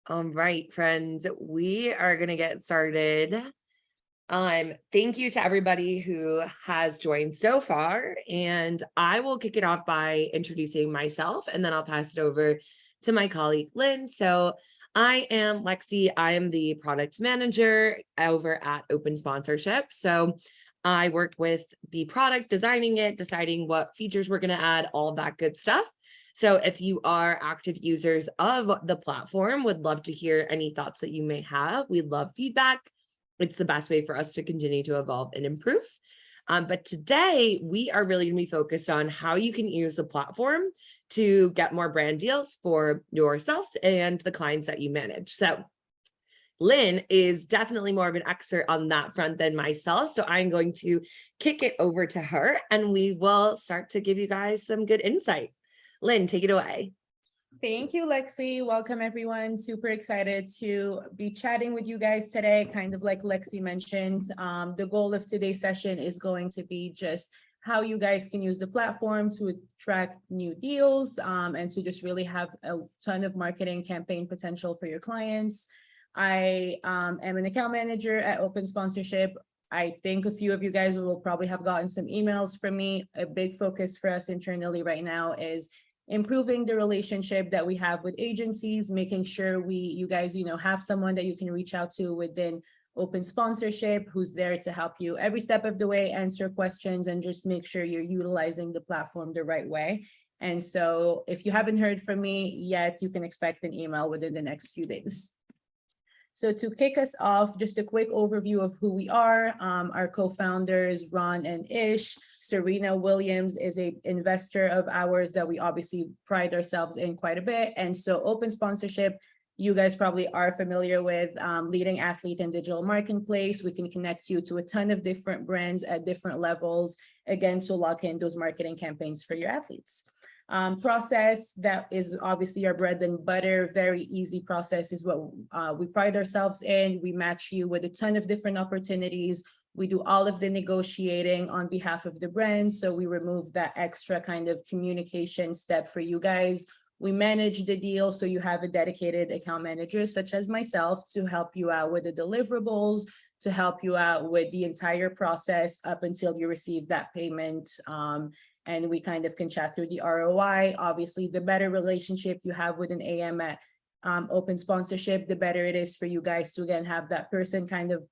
All right, friends, we are going to get started. Thank you to everybody who has joined so far, and I will kick it off by introducing myself, and then I'll pass it over to my colleague Lynn. So, I am Lexi. I am the product manager over at Open Sponsorship. So, I work with the product, designing it, deciding what features we're going to add, all of that good stuff. So if you are active users of the platform, would love to hear any thoughts that you may have. We love feedback. It's the best way for us to continue to evolve and improve. But today we are really going to be focused on how you can use the platform to get more brand deals for yourselves and the clients that you manage. So Lynn is definitely more of an expert on that front than myself. So I'm going to kick it over to her and we will start to give you guys some good insight. Lynn, take it away. Thank you, Lexi. Welcome, everyone. Super excited to be chatting with you guys today. Kind of like Lexi mentioned, the goal of today's session is going to be just how you guys can use the platform to attract new deals and to just really have a ton of marketing campaign potential for your clients. I am an account manager at Open Sponsorship. I think a few of you guys will probably have gotten some emails from me. A big focus for us internally right now is improving the relationship that we have with agencies, making sure you guys have someone that you can reach out to within Open Sponsorship who's there to help you every step of the way, answer questions, and just make sure you're utilizing the platform the right way. And so if you haven't heard from me yet, you can expect an email within the next few days. So to kick us off, just a quick overview of who we are. Our co-founders, Ron and Ish. Serena Williams is an investor of ours that we obviously pride ourselves in quite a bit. And so Open Sponsorship, you guys probably are familiar with, leading athlete and digital marketplace. We can connect you to a ton of different brands at different levels, again, to lock in those marketing campaigns for your athletes. Process that is obviously our bread and butter, very easy process is what we pride ourselves in. We match you with a ton of different opportunities. We do all of the negotiating on behalf of the brand. So we remove that extra kind of communication step for you guys. We manage the deal. So you have a dedicated account manager, such as myself, to help you out with the deliverables, to help you out with the entire process up until you receive that payment. And we kind of can chat through the ROI. Obviously, the better relationship you have with an AM at Open Sponsorship, the better it is for you guys to, again, have that person kind of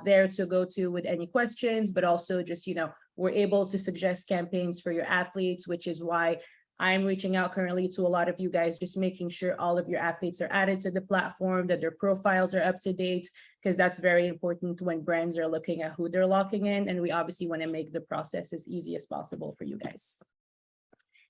there to go to with any questions, but also just, we're able to suggest campaigns for your athletes, which is why I'm reaching out currently to a lot of you guys, just making sure all of your athletes are added to the platform, that their profiles are up to date, because that's very important when brands are looking at who they're locking in. And we obviously want to make the process as easy as possible for you guys.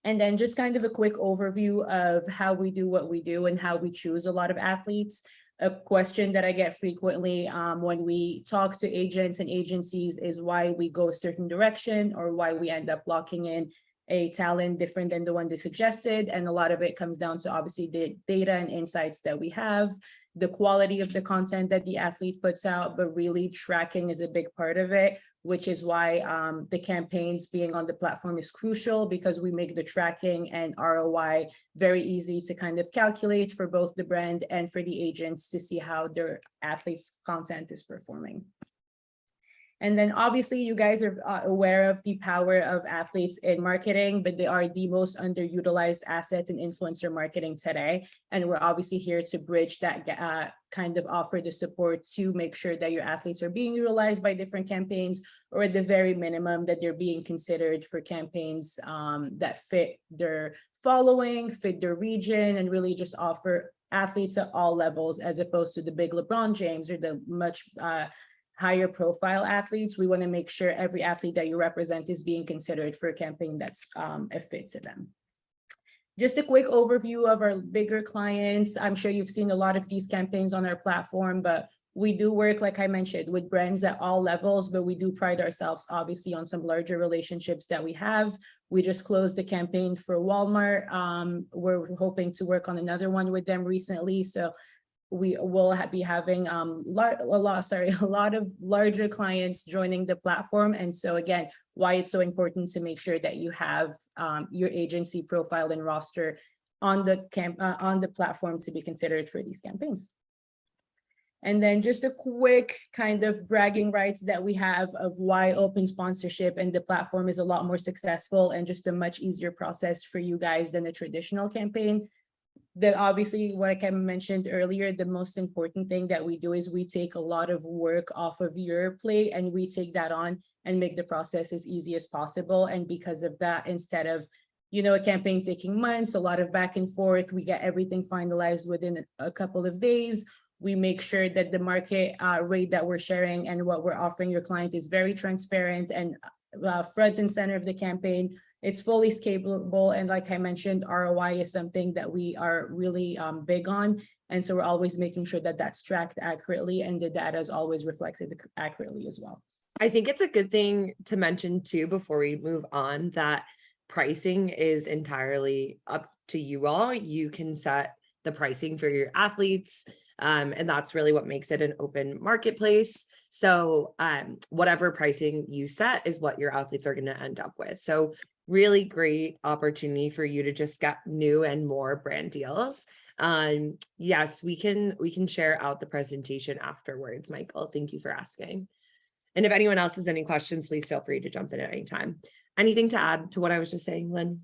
And then just kind of a quick overview of how we do what we do and how we choose a lot of athletes. A question that I get frequently when we talk to agents and agencies is why we go a certain direction or why we end up locking in a talent different than the one they suggested. And a lot of it comes down to obviously the data and insights that we have, the quality of the content that the athlete puts out, but really tracking is a big part of it, which is why the campaigns being on the platform is crucial, because we make the tracking and ROI very easy to kind of calculate for both the brand and for the agents to see how their athletes' content is performing. And then obviously you guys are aware of the power of athletes in marketing, but they are the most underutilized asset in influencer marketing today. And we're obviously here to bridge that kind of offer the support to make sure that your athletes are being utilized by different campaigns, or at the very minimum that they're being considered for campaigns that fit their following, fit their region, and really just offer athletes at all levels, as opposed to the big LeBron James or the much higher profile athletes. We want to make sure every athlete that you represent is being considered for a campaign that's a fit to them. Just a quick overview of our bigger clients. I'm sure you've seen a lot of these campaigns on our platform, but we do work, like I mentioned, with brands at all levels, but we do pride ourselves obviously on some larger relationships that we have. We just closed the campaign for Walmart. We're hoping to work on another one with them recently. So we will be having a lot of larger clients joining the platform. And so again, why it's so important to make sure that you have your agency profile and roster on the platform to be considered for these campaigns. And then just a quick kind of bragging rights that we have of why open sponsorship and the platform is a lot more successful and just a much easier process for you guys than a traditional campaign. That obviously, what I mentioned earlier, the most important thing that we do is we take a lot of work off of your plate and we take that on and make the process as easy as possible. And because of that, instead of a campaign taking months, a lot of back and forth, we get everything finalized within a couple of days. We make sure that the market rate that we're sharing and what we're offering your client is very transparent and front and center of the campaign. It's fully scalable. And like I mentioned, ROI is something that we are really big on. And so we're always making sure that that's tracked accurately and the data is always reflected accurately as well. I think it's a good thing to mention too, before we move on, that pricing is entirely up to you all. You can set the pricing for your athletes. And that's really what makes it an open marketplace. So whatever pricing you set is what your athletes are going to end up with. So really great opportunity for you to just get new and more brand deals. Yes, we can share out the presentation afterwards, Michael. Thank you for asking. And if anyone else has any questions, please feel free to jump in at any time. Anything to add to what I was just saying, Lynn?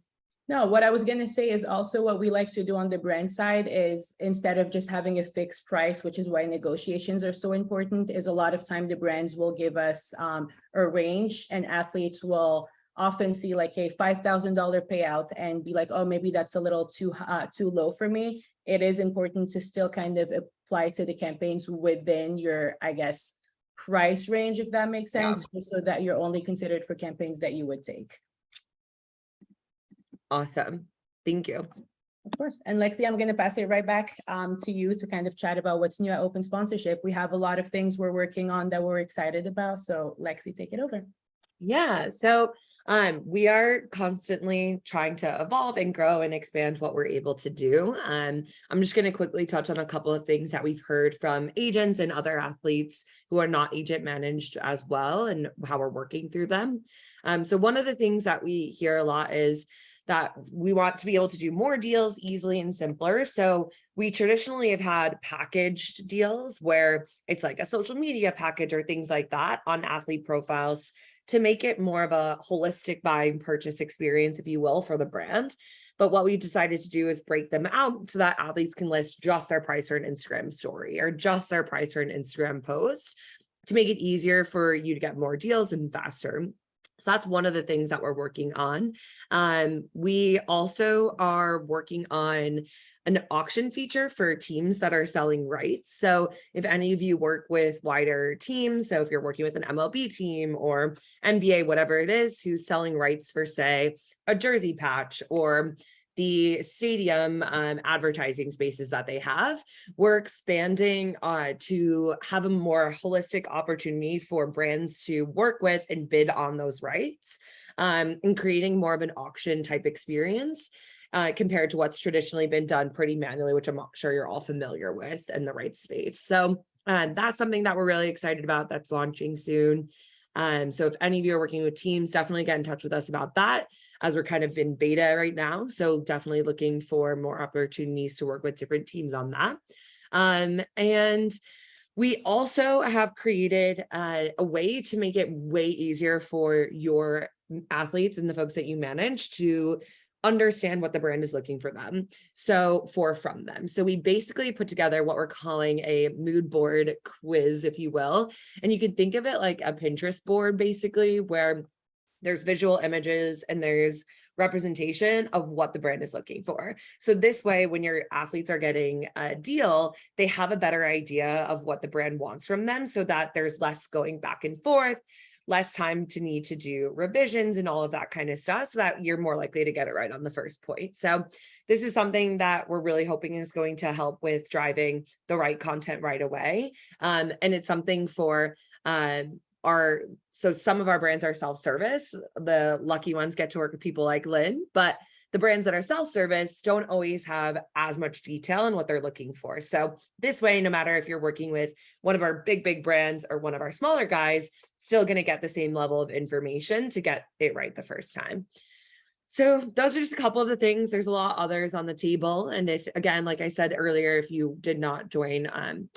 No, what I was going to say is also what we like to do on the brand side is instead of just having a fixed price, which is why negotiations are so important, is a lot of time the brands will give us a range and athletes will often see like a $5,000 payout and be like, oh, maybe that's a little too low for me. It is important to still kind of apply to the campaigns within your, I guess, price range, if that makes sense, just so that you're only considered for campaigns that you would take. Awesome. Thank you. Of course. And Lexi, I'm going to pass it right back to you to kind of chat about what's new at Open Sponsorship. We have a lot of things we're working on that we're excited about. So Lexi, take it over. Yeah. So we are constantly trying to evolve and grow and expand what we're able to do. I'm just going to quickly touch on a couple of things that we've heard from agents and other athletes who are not agent managed as well, and how we're working through them. So one of the things that we hear a lot is that we want to be able to do more deals easily and simpler. So we traditionally have had packaged deals where it's like a social media package or things like that on athlete profiles to make it more of a holistic buying purchase experience, if you will, for the brand. But what we decided to do is break them out so that athletes can list just their price for an Instagram story or just their price for an Instagram post to make it easier for you to get more deals and faster. So that's one of the things that we're working on. We also are working on an auction feature for teams that are selling rights. So if any of you work with wider teams, so if you're working with an MLB team or NBA, whatever it is, who's selling rights for, say, a jersey patch or the stadium advertising spaces that they have, we're expanding to have a more holistic opportunity for brands to work with and bid on those rights, and creating more of an auction type experience compared to what's traditionally been done pretty manually, which I'm sure you're all familiar with in the rights space. So that's something that we're really excited about that's launching soon. So if any of you are working with teams, definitely get in touch with us about that, as we're kind of in beta right now. So definitely looking for more opportunities to work with different teams on that. And we also have created a way to make it way easier for your athletes and the folks that you manage to understand what the brand is looking for them. So from them. So we basically put together what we're calling a mood board quiz, if you will. And you can think of it like a Pinterest board, basically, where there's visual images and there's representation of what the brand is looking for. So this way, when your athletes are getting a deal, they have a better idea of what the brand wants from them, so that there's less going back and forth, less time to need to do revisions and all of that kind of stuff, so that you're more likely to get it right on the first point. So this is something that we're really hoping is going to help with driving the right content right away. And it's something for so some of our brands are self-service. The lucky ones get to work with people like Lynn, but the brands that are self-service don't always have as much detail in what they're looking for. So this way, no matter if you're working with one of our big brands or one of our smaller guys, still going to get the same level of information to get it right the first time. So those are just a couple of the things. There's a lot others on the table. And if, again, like I said earlier, if you did not join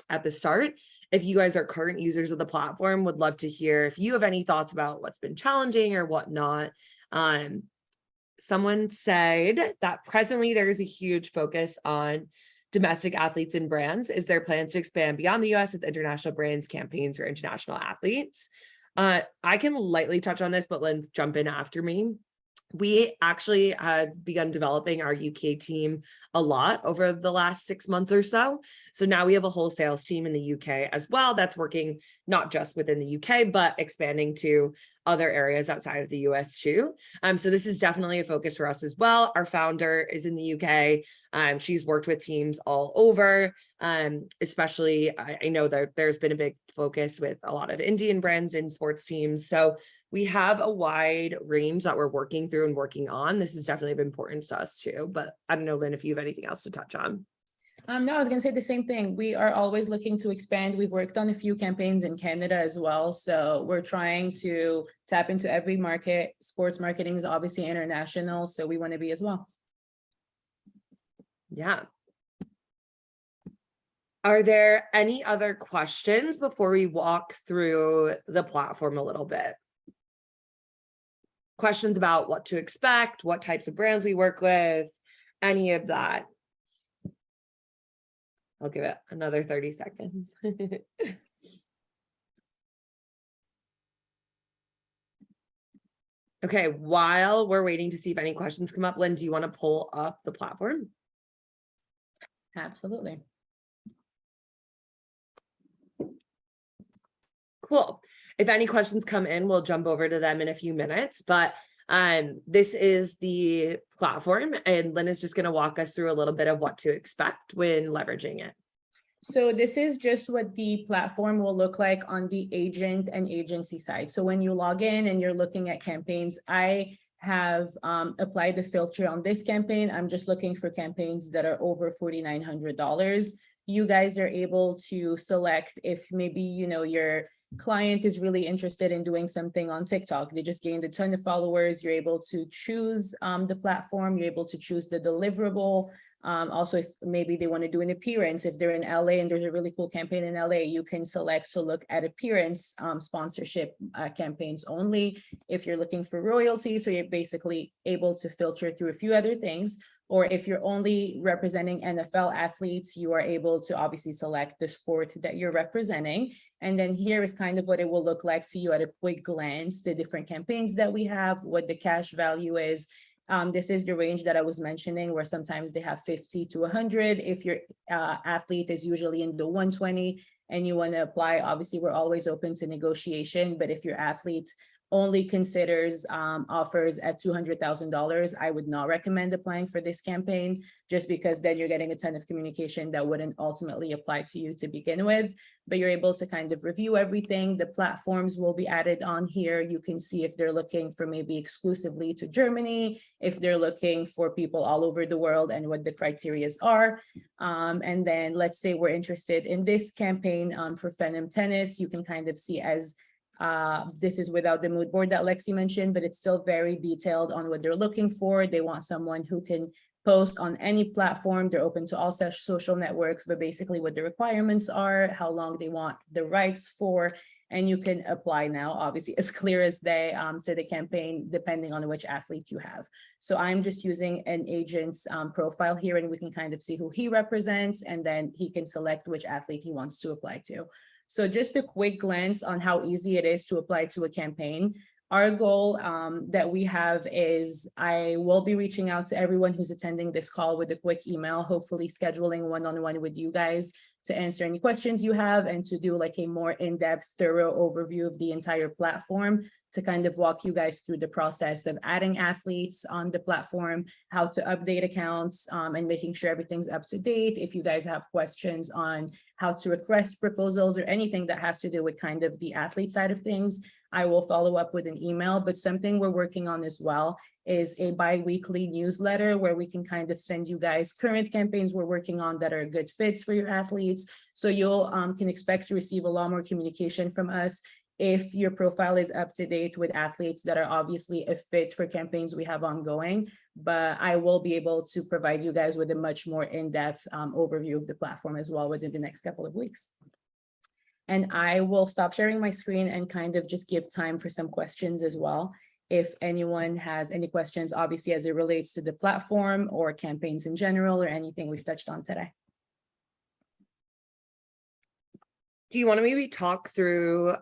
at the start, if you guys are current users of the platform, would love to hear if you have any thoughts about what's been challenging or whatnot. Someone said that presently there is a huge focus on domestic athletes and brands. Is there plans to expand beyond the US with international brands, campaigns, or international athletes? I can lightly touch on this, but Lynn, jump in after me. We actually had begun developing our UK team a lot over the last 6 months or so. So now we have a whole sales team in the UK as well that's working not just within the UK, but expanding to other areas outside of the US too. So this is definitely a focus for us as well. Our founder is in the UK. She's worked with teams all over, especially I know that there's been a big focus with a lot of Indian brands in sports teams. So we have a wide range that we're working through and working on. This is definitely of importance to us too, but I don't know, Lynn, if you have anything else to touch on. No, I was going to say the same thing. We are always looking to expand. We've worked on a few campaigns in Canada as well. So we're trying to tap into every market. Sports marketing is obviously international, so we want to be as well. Yeah. Are there any other questions before we walk through the platform a little bit? Questions about what to expect, what types of brands we work with, any of that. I'll give it another 30 seconds. Okay, while we're waiting to see if any questions come up, Lynn, do you want to pull up the platform? Absolutely. Cool. If any questions come in, we'll jump over to them in a few minutes, but this is the platform and Lynn is just going to walk us through a little bit of what to expect when leveraging it. So this is just what the platform will look like on the agent and agency side. So when you log in and you're looking at campaigns, I have applied the filter on this campaign. I'm just looking for campaigns that are over $4,900. You guys are able to select if maybe, you know, your client is really interested in doing something on TikTok. They just gained a ton of followers. You're able to choose the platform. You're able to choose the deliverable. Also, if maybe they want to do an appearance, if they're in LA and there's a really cool campaign in LA, you can select to look at appearance sponsorship campaigns only. If you're looking for royalty, so you're basically able to filter through a few other things. Or if you're only representing NFL athletes, you are able to obviously select the sport that you're representing. And then here is kind of what it will look like to you at a quick glance, the different campaigns that we have, what the cash value is. This is the range that I was mentioning, where sometimes they have 50 to 100. If your athlete is usually in the 120 and you want to apply, obviously we're always open to negotiation. But if your athlete only considers offers at $200,000, I would not recommend applying for this campaign, just because then you're getting a ton of communication that wouldn't ultimately apply to you to begin with. But you're able to kind of review everything. The platforms will be added on here. You can see if they're looking for maybe exclusively to Germany, if they're looking for people all over the world and what the criterias are. And then let's say we're interested in this campaign for Phenom Tennis, you can kind of see as this is without the mood board that Lexi mentioned, but it's still very detailed on what they're looking for. They want someone who can post on any platform. They're open to all such social networks, but basically what the requirements are, how long they want the rights for, and you can apply now, obviously as clear as day to the campaign, depending on which athlete you have. So I'm just using an agent's profile here, and we can kind of see who he represents, and then he can select which athlete he wants to apply to. So just a quick glance on how easy it is to apply to a campaign. Our goal that we have is I will be reaching out to everyone who's attending this call with a quick email, hopefully scheduling one-on-one with you guys to answer any questions you have and to do like a more in-depth, thorough overview of the entire platform, to kind of walk you guys through the process of adding athletes on the platform, how to update accounts, and making sure everything's up to date. If you guys have questions on how to request proposals or anything that has to do with kind of the athlete side of things, I will follow up with an email. But something we're working on as well is a bi-weekly newsletter where we can kind of send you guys current campaigns we're working on that are good fits for your athletes. So you'll can expect to receive a lot more communication from us. if your profile is up to date with athletes that are obviously a fit for campaigns we have ongoing, but I will be able to provide you guys with a much more in-depth overview of the platform as well within the next couple of weeks. And I will stop sharing my screen and kind of just give time for some questions as well. If anyone has any questions, obviously as it relates to the platform or campaigns in general or anything we've touched on today. Do you want to maybe talk through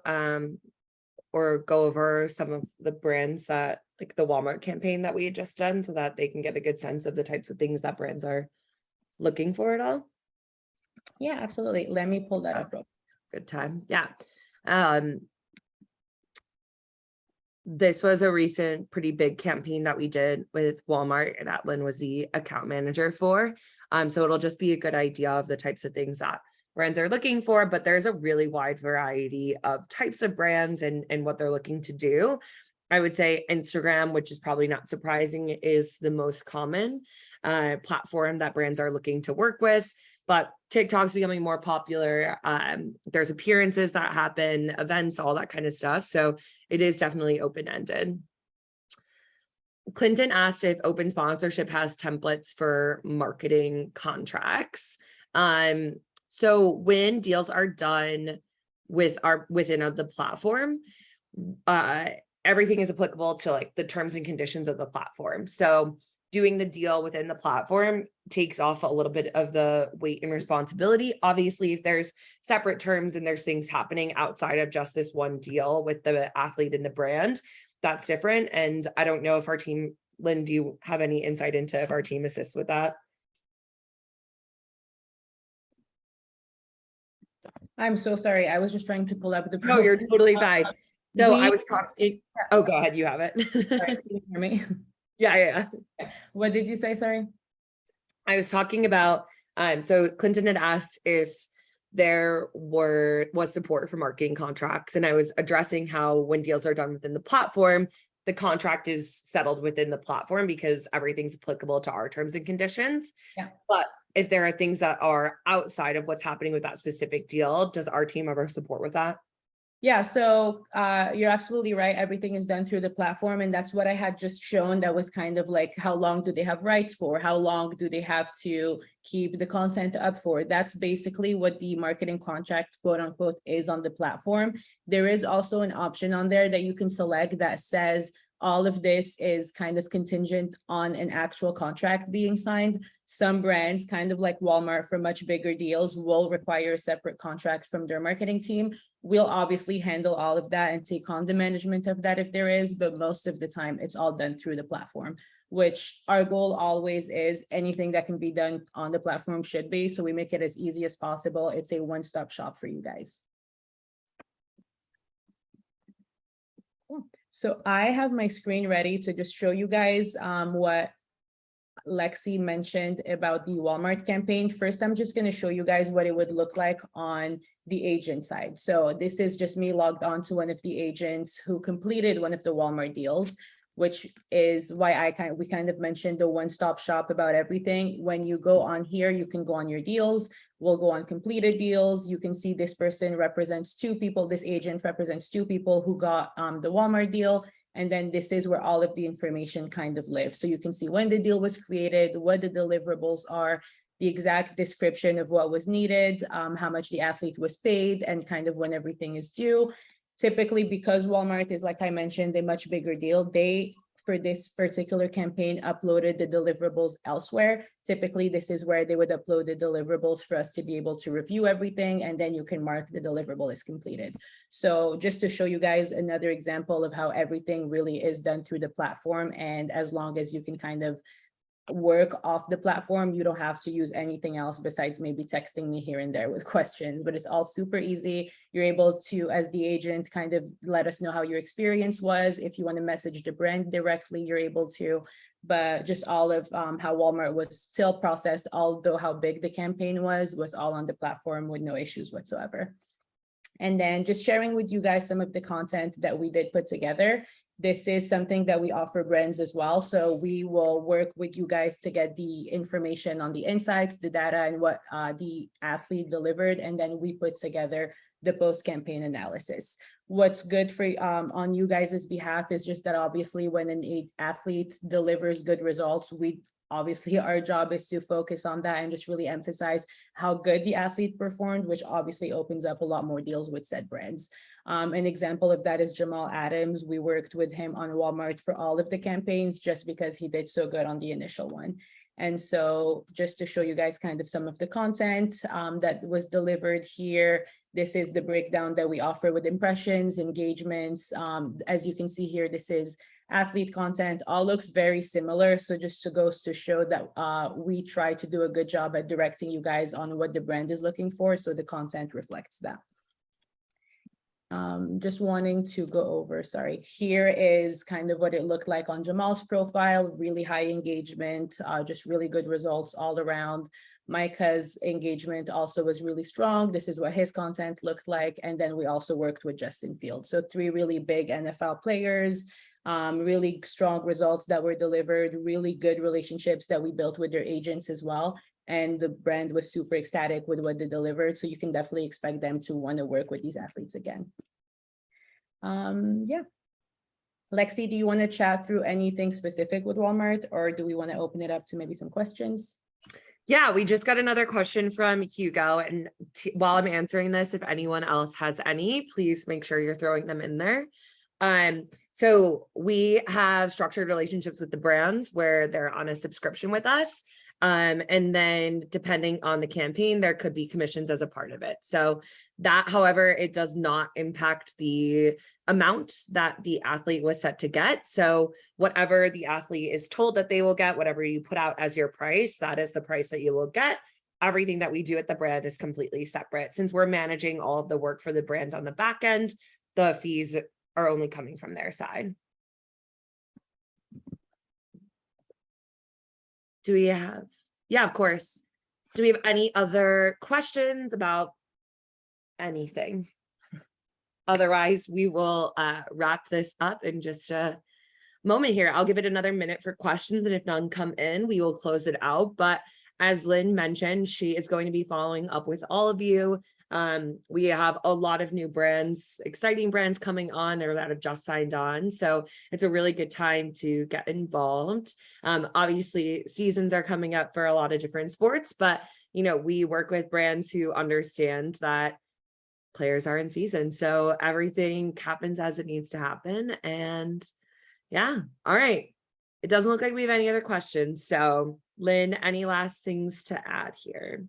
or go over some of the brands that, like the Walmart campaign that we had just done, so that they can get a good sense of the types of things that brands are looking for at all? Yeah, absolutely. Let me pull that up. Good time. Yeah. This was a recent pretty big campaign that we did with Walmart that Lynn was the account manager for. So it'll just be a good idea of the types of things that brands are looking for, but there's a really wide variety of types of brands and what they're looking to do. I would say Instagram, which is probably not surprising, is the most common platform that brands are looking to work with, but TikTok's becoming more popular. There's appearances that happen, events, all that kind of stuff. So it is definitely open-ended. Clinton asked if open sponsorship has templates for marketing contracts. So when deals are done within the platform, everything is applicable to like the terms and conditions of the platform. So doing the deal within the platform takes off a little bit of the weight and responsibility. Obviously, if there's separate terms and there's things happening outside of just this one deal with the athlete and the brand, that's different. And I don't know if our team, Lynn, do you have any insight into if our team assists with that? I'm so sorry. I was just trying to pull up the. No, you're totally fine. So I was talking. Oh, go ahead. You have it. Sorry, can you hear me? Yeah. What did you say? Sorry. I was talking about. So Clinton had asked if there was support for marketing contracts, and I was addressing how when deals are done within the platform, the contract is settled within the platform because everything's applicable to our terms and conditions. Yeah. But if there are things that are outside of what's happening with that specific deal, does our team ever support with that? Yeah, so you're absolutely right. Everything is done through the platform, and that's what I had just shown. That was kind of like, how long do they have rights for? How long do they have to keep the content up for? That's basically what the marketing contract, quote unquote, is on the platform. There is also an option on there that you can select that says all of this is kind of contingent on an actual contract being signed. Some brands, kind of like Walmart for much bigger deals, will require a separate contract from their marketing team. We'll obviously handle all of that and take on the management of that if there is, but most of the time it's all done through the platform, which our goal always is anything that can be done on the platform should be. So we make it as easy as possible. It's a one-stop shop for you guys. So I have my screen ready to just show you guys what Lexi mentioned about the Walmart campaign. First, I'm just going to show you guys what it would look like on the agent side. So this is just me logged on to one of the agents who completed one of the Walmart deals, which is why we kind of mentioned the one-stop shop about everything. When you go on here, you can go on your deals. We'll go on completed deals. You can see this person represents two people. This agent represents two people who got the Walmart deal. And then this is where all of the information kind of lives. So you can see when the deal was created, what the deliverables are, the exact description of what was needed, how much the athlete was paid, and kind of when everything is due. Typically, because Walmart is, like I mentioned, a much bigger deal, they, for this particular campaign, uploaded the deliverables elsewhere. Typically, this is where they would upload the deliverables for us to be able to review everything, and then you can mark the deliverable as completed. So just to show you guys another example of how everything really is done through the platform, and as long as you can kind of work off the platform, you don't have to use anything else besides maybe texting me here and there with questions, but it's all super easy. You're able to, as the agent, kind of let us know how your experience was. If you want to message the brand directly, you're able to, but just all of how Walmart was still processed, although how big the campaign was all on the platform with no issues whatsoever. And then just sharing with you guys some of the content that we did put together. This is something that we offer brands as well. So we will work with you guys to get the information on the insights, the data, and what the athlete delivered. And then we put together the post-campaign analysis. What's good for on you guys' behalf is just that obviously when an athlete delivers good results, we obviously our job is to focus on that and just really emphasize how good the athlete performed, which obviously opens up a lot more deals with said brands. An example of that is Jamal Adams. We worked with him on Walmart for all of the campaigns just because he did so good on the initial one. And so just to show you guys kind of some of the content that was delivered here, this is the breakdown that we offer with impressions, engagements. As you can see here, this is athlete content, all looks very similar. So just goes to show that we try to do a good job at directing you guys on what the brand is looking for. So the content reflects that. Just wanting to go over, sorry, here is kind of what it looked like on Jamal's profile, really high engagement, just really good results all around. Micah's engagement also was really strong. This is what his content looked like. And then we also worked with Justin Fields. So 3 really big NFL players, really strong results that were delivered, really good relationships that we built with their agents as well. And the brand was super ecstatic with what they delivered. So you can definitely expect them to want to work with these athletes again. Yeah. Lexi, do you want to chat through anything specific with Walmart, or do we want to open it up to maybe some questions? Yeah, we just got another question from Hugo. And while I'm answering this, if anyone else has any, please make sure you're throwing them in there. So we have structured relationships with the brands where they're on a subscription with us. And then depending on the campaign, there could be commissions as a part of it. So that, however, it does not impact the amount that the athlete was set to get. So whatever the athlete is told that they will get, whatever you put out as your price, that is the price that you will get. Everything that we do at the brand is completely separate. Since we're managing all of the work for the brand on the back end, the fees are only coming from their side. Do we have, yeah, of course. Do we have any other questions about anything? Otherwise, we will wrap this up in just a moment here. I'll give it another minute for questions, and if none come in, we will close it out. But as Lynn mentioned, she is going to be following up with all of you. We have a lot of new brands, exciting brands coming on or that have just signed on. So it's a really good time to get involved. Obviously, seasons are coming up for a lot of different sports, but you know, we work with brands who understand that players are in season. So everything happens as it needs to happen. And yeah, all right. It doesn't look like we have any other questions. So Lynn, any last things to add here?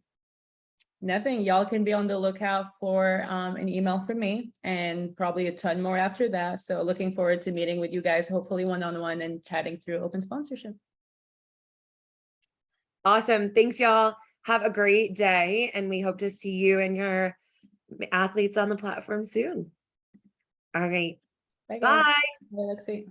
Nothing. Y'all can be on the lookout for an email from me and probably a ton more after that. So looking forward to meeting with you guys, hopefully one-on-one and chatting through open sponsorship. Awesome. Thanks, y'all. Have a great day. And we hope to see you and your athletes on the platform soon. All right. Bye, guys. Bye. Bye, Lexi.